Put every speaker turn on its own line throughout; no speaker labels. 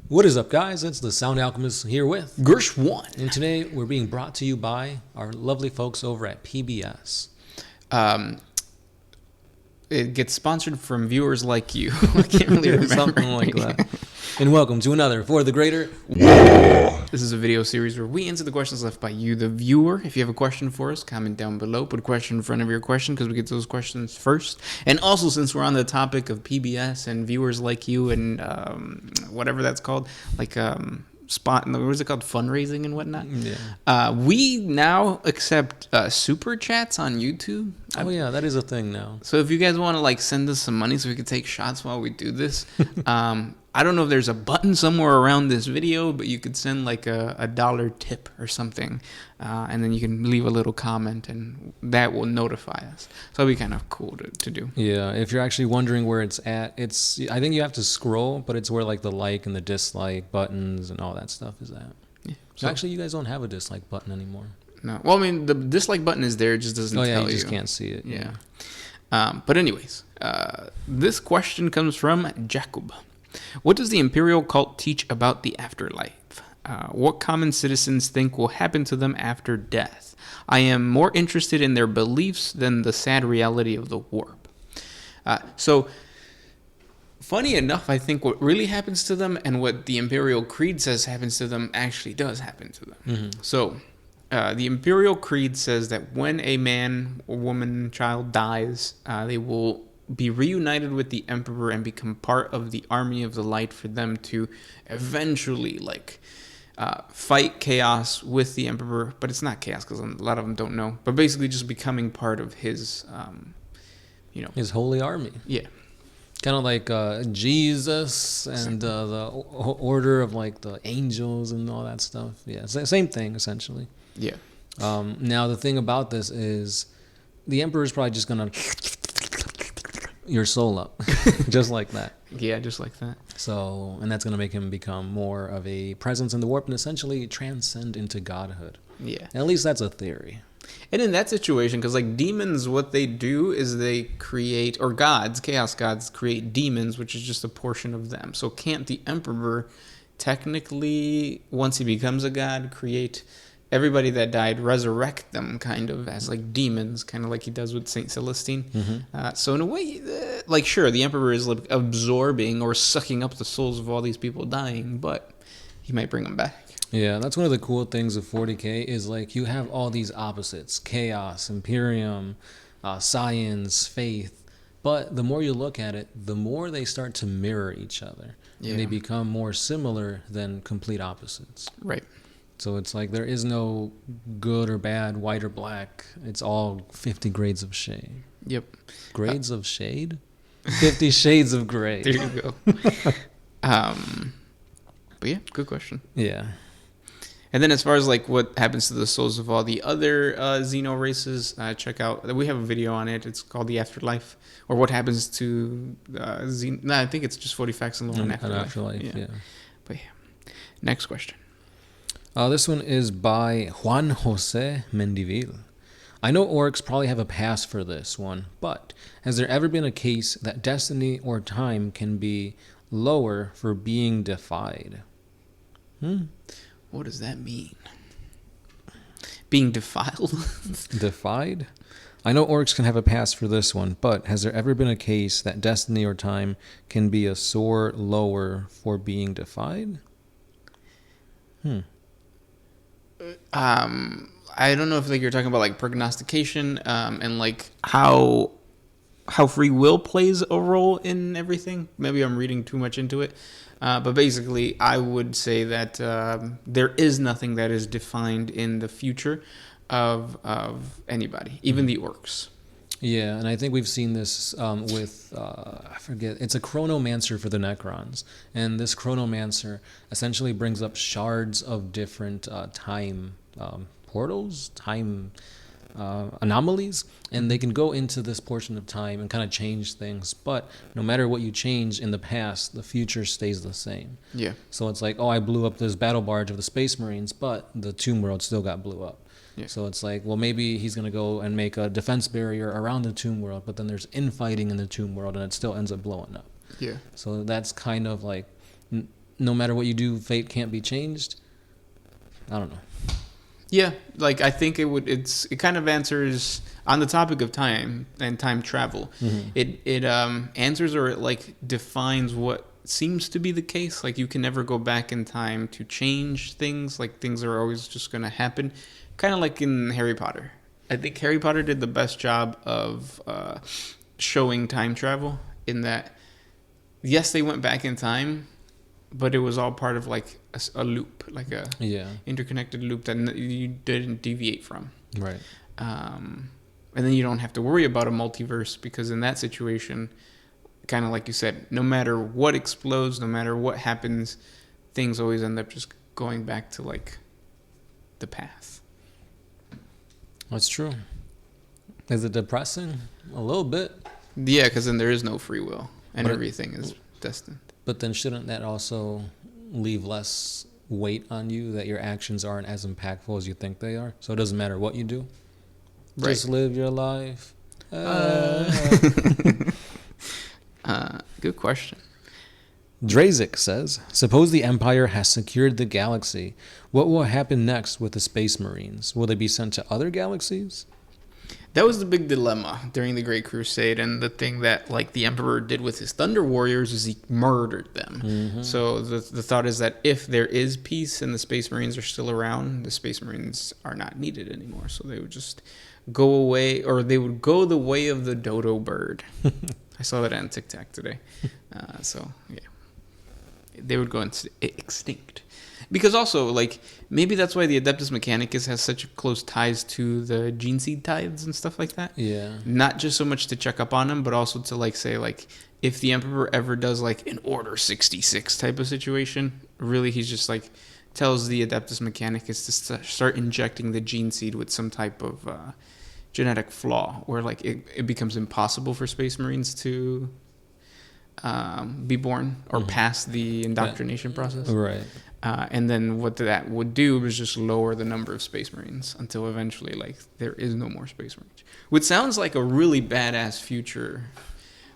What is up, guys? It's the Sound Alchemist here with
Gersh1.
and today we're being brought to you by our lovely folks over at PBS.
It gets sponsored from viewers like you. I can't really remember.
Something like that. And welcome to another For the Greater.
This is a video series where we answer the questions left by you, the viewer. If you have a question for us, comment down below. Put a question in front of your question because we get those questions first. And also, since we're on the topic of PBS and viewers like you and whatever that's called, like what is it called, fundraising and whatnot.
Yeah.
We now accept super chats on YouTube.
Oh yeah, that is a thing now.
So if you guys want to like send us some money so we can take shots while we do this, I don't know if there's a button somewhere around this video, but you could send like a $1 tip or something, and then you can leave a little comment, and that will notify us. So it'll be kind of cool to do.
Yeah, if you're actually wondering where it's at, I think you have to scroll, but it's where like the like and the dislike buttons and all that stuff is at.
Yeah.
So actually, you guys don't have a dislike button anymore.
No. Well, I mean, the dislike button is there; it just doesn't tell you.
You just can't see it.
Yeah. But anyways, this question comes from Jacob. What does the Imperial cult teach about the afterlife? What common citizens think will happen to them after death? I am more interested in their beliefs than the sad reality of the warp. So, funny enough, I think what really happens to them and what the Imperial Creed says happens to them actually does happen to them. Mm-hmm. So, the Imperial Creed says that when a man or woman, child dies, they will be reunited with the Emperor and become part of the Army of the Light for them to eventually fight chaos with the Emperor. But it's not chaos because a lot of them don't know. But basically just becoming part of his,
his holy army.
Yeah.
Kind of like Jesus and the order of like the angels and all that stuff. Yeah, same thing essentially.
Yeah.
Now the thing about this is the Emperor's probably just gonna your soul up just like that.
Yeah, just like that.
So, and that's going to make him become more of a presence in the warp and essentially transcend into godhood.
Yeah.
At least that's a theory.
And in that situation, because like demons, what they do is they create, or gods, chaos gods, create demons, which is just a portion of them. So can't the Emperor technically, once he becomes a god, create everybody that died, resurrect them kind of as like demons, kind of like he does with Saint Celestine. Mm-hmm. So in a way, sure, the Emperor is like absorbing or sucking up the souls of all these people dying, but he might bring them back.
Yeah, that's one of the cool things of 40K is like you have all these opposites: chaos, Imperium, science, faith. But the more you look at it, the more they start to mirror each other. Yeah. And they become more similar than complete opposites.
Right.
So it's like there is no good or bad, white or black. It's all 50 grades of shade.
Yep.
Grades of shade? 50 shades of gray.
There you go. But yeah, good question.
Yeah.
And then as far as like what happens to the souls of all the other Xeno races, check out, we have a video on it. It's called The Afterlife, or what happens to Xeno. No, I think it's just 40 Facts and Lore and Afterlife. Yeah. But yeah. Next question.
This one is by Juan Jose Mendivil. I know orcs probably have a pass for this one, but has there ever been a case that destiny or time can be lower for being defied?
What does that mean? Being defiled?
Defied? I know orcs can have a pass for this one, but has there ever been a case that destiny or time can be a sore lower for being defied?
I don't know if like you're talking about like prognostication and like how free will plays a role in everything. Maybe I'm reading too much into it. But basically, I would say that there is nothing that is defined in the future of anybody, even the orcs.
Yeah, and I think we've seen this with, I forget, it's a chronomancer for the Necrons. And this chronomancer essentially brings up shards of different time portals, time anomalies, and they can go into this portion of time and kind of change things. But no matter what you change in the past, the future stays the same.
Yeah.
So it's like, oh, I blew up this battle barge of the Space Marines, but the Tomb World still got blew up. Yeah. So it's like, well, maybe he's going to go and make a defense barrier around the Tomb World, but then there's infighting in the Tomb World, and it still ends up blowing up.
Yeah.
So that's kind of like no matter what you do, fate can't be changed. I don't know.
Yeah, like I think it kind of answers on the topic of time and time travel.
Mm-hmm.
It answers, or it like defines what seems to be the case. Like you can never go back in time to change things. Like things are always just going to happen. Kind of like in Harry Potter. I think Harry Potter did the best job of showing time travel in that, yes, they went back in time, but it was all part of like a loop, like a interconnected loop that you didn't deviate from.
Right.
And then you don't have to worry about a multiverse, because in that situation, kind of like you said, no matter what explodes, no matter what happens, things always end up just going back to like the path.
That's true. Is it depressing? A little bit.
Yeah, because then there is no free will, and everything is destined.
But then shouldn't that also leave less weight on you, that your actions aren't as impactful as you think they are? So it doesn't matter what you do. Right. Just live your life.
Good question.
Drazik says, suppose the Empire has secured the galaxy. What will happen next with the Space Marines? Will they be sent to other galaxies?
That was the big dilemma during the Great Crusade, and the thing that like the Emperor did with his Thunder Warriors is he murdered them. Mm-hmm. So the thought is that if there is peace and the Space Marines are still around, the Space Marines are not needed anymore. So they would just go away, or they would go the way of the dodo bird. I saw that on TikTok today. So yeah, they would go extinct. Because also, like, maybe that's why the Adeptus Mechanicus has such close ties to the gene seed tithes and stuff like that.
Yeah. Not
just so much to check up on them, but also to, like, say, like, if the Emperor ever does, like, an Order 66 type of situation, really he's just, like, tells the Adeptus Mechanicus to start injecting the gene seed with some type of genetic flaw, where, like, it becomes impossible for Space Marines to be born or pass the indoctrination process.
Right.
And then what that would do was just lower the number of Space Marines until eventually, like, there is no more Space Marines. Which sounds like a really badass future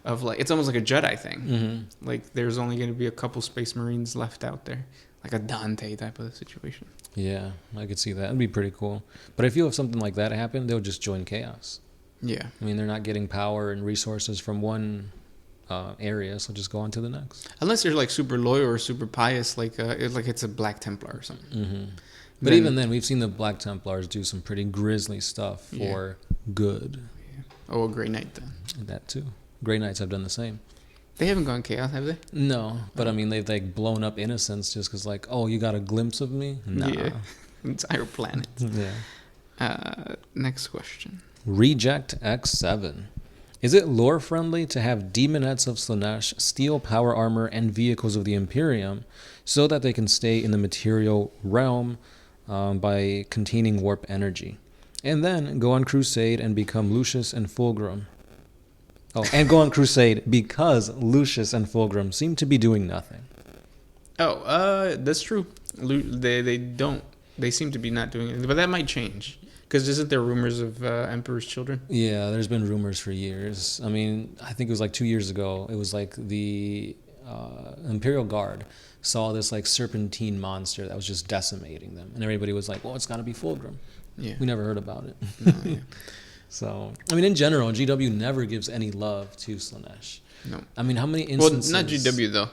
of, like, it's almost like a Jedi thing. Mm-hmm. Like, there's only going to be a couple Space Marines left out there. Like a Dante type of situation. Yeah,
I could see that. It'd be pretty cool. But I feel if something like that happened, they'll just join Chaos.
Yeah.
I mean, they're not getting power and resources from one area, so just go on to the next.
Unless you're like super loyal or super pious, like it's a Black Templar or something.
Mm-hmm. But even then, we've seen the Black Templars do some pretty grisly stuff for good.
Yeah. Oh, a Grey Knight then.
That too. Grey Knights have done the same.
They haven't gone chaos, have they?
No, but I mean, they've like blown up innocents just because, like, oh, you got a glimpse of me? Nah.
Yeah. Entire planet.
Yeah.
Next question.
Reject X7. Is it lore friendly to have demonettes of Slaanesh steal power armor and vehicles of the Imperium so that they can stay in the material realm by containing warp energy, and then go on crusade and become Lucius and Fulgrim? Oh, and go on crusade because Lucius and Fulgrim seem to be doing nothing.
Oh, that's true. They don't. They seem to be not doing anything, but that might change. Because isn't there rumors of Emperor's Children?
Yeah, there's been rumors for years. I mean, I think it was like 2 years ago. It was like the Imperial Guard saw this like serpentine monster that was just decimating them. And everybody was like, well, it's got to be Fulgrim.
Yeah.
We never heard about it.
No, yeah.
So, I mean, in general, GW never gives any love to Slaanesh.
No.
I mean, how many instances...
Well, not GW, though.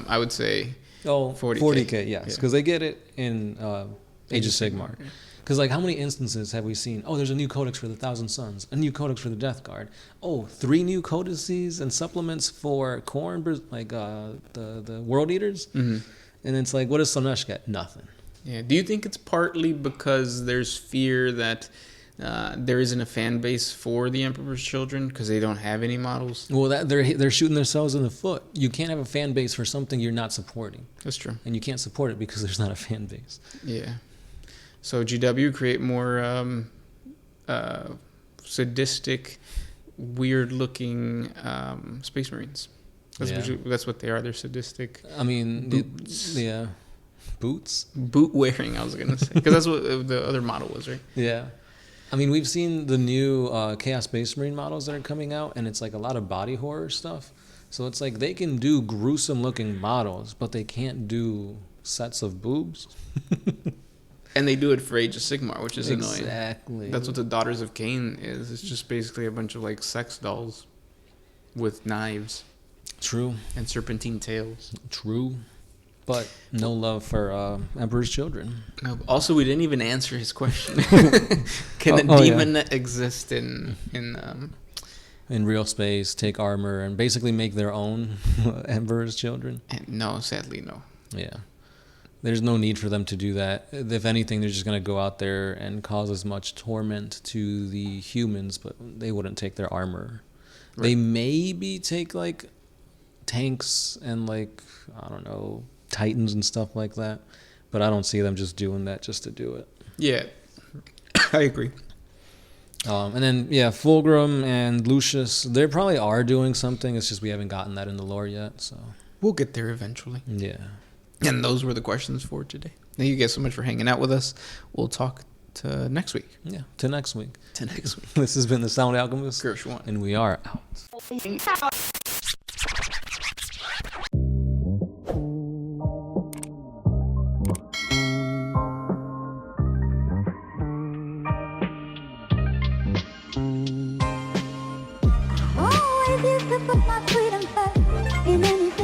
I would say
40K, yes. Because they get it in Age of Sigmar. Because, like, how many instances have we seen? Oh, there's a new codex for the Thousand Suns, a new codex for the Death Guard. Oh, 3 new codices and supplements for Khorne, like the World Eaters. Mm-hmm. And it's like, what does Slaanesh get? Nothing.
Yeah. Do you think it's partly because there's fear that there isn't a fan base for the Emperor's Children because they don't have any models?
Well, they're shooting themselves in the foot. You can't have a fan base for something you're not supporting.
That's true.
And you can't support it because there's not a fan base.
Yeah. So GW create more sadistic, weird-looking Space Marines. That's what they are. They're sadistic.
I mean, boots. Boots?
Boot-wearing, I was going to say. Because that's what the other model was, right?
Yeah. I mean, we've seen the new Chaos Space Marine models that are coming out, and it's like a lot of body horror stuff. So it's like they can do gruesome looking models, but they can't do sets of boobs.
And they do it for Age of Sigmar, which is annoying.
Exactly.
That's what the Daughters of Cain is. It's just basically a bunch of like sex dolls with knives.
True.
And serpentine tails.
True. But no love for Emperor's Children.
No, also, we didn't even answer his question. Can a demon exist in
real space, take armor, and basically make their own Emperor's Children?
No, sadly, no.
Yeah. There's no need for them to do that. If anything, they're just going to go out there and cause as much torment to the humans, but they wouldn't take their armor. Right. They maybe take, like, tanks and, like, I don't know, titans and stuff like that. But I don't see them just doing that just to do it.
Yeah, I agree.
And then, Fulgrim and Lucius, they probably are doing something. It's just we haven't gotten that in the lore yet, so.
We'll get there eventually.
Yeah.
And those were the questions for today. Thank you guys so much for hanging out with us. We'll talk to next week.
Yeah, to next week.
This
has been the Sound Alchemist.
Gershwan.
And we are out.
Oh, I used to put my freedom first in anything.